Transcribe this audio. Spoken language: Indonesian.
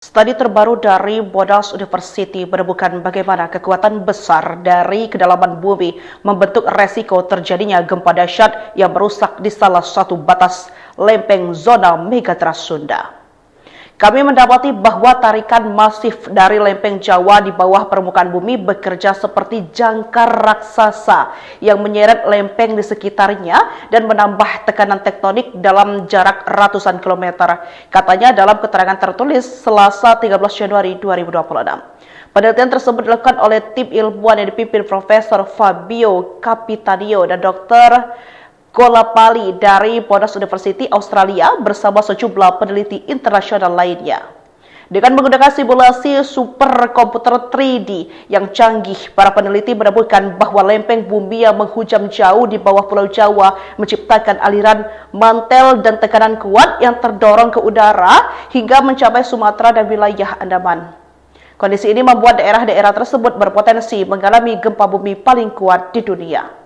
Studi terbaru dari Monash University menemukan bagaimana kekuatan besar dari kedalaman bumi membentuk resiko terjadinya gempa dahsyat yang merusak di salah satu batas lempeng zona Megatrust Sunda. Kami mendapati bahwa tarikan masif dari lempeng Jawa di bawah permukaan bumi bekerja seperti jangkar raksasa yang menyeret lempeng di sekitarnya dan menambah tekanan tektonik dalam jarak ratusan kilometer. Katanya dalam keterangan tertulis Selasa 13 Januari 2026. Penelitian tersebut dilakukan oleh tim ilmuwan yang dipimpin Profesor Fabio Capitanio dan Dr. Golapali dari Monash University Australia bersama sejumlah peneliti internasional lainnya. Dengan menggunakan simulasi superkomputer 3D yang canggih, para peneliti menemukan bahwa lempeng bumi yang menghujam jauh di bawah Pulau Jawa menciptakan aliran mantel dan tekanan kuat yang terdorong ke udara hingga mencapai Sumatera dan wilayah Andaman. Kondisi ini membuat daerah-daerah tersebut berpotensi mengalami gempa bumi paling kuat di dunia.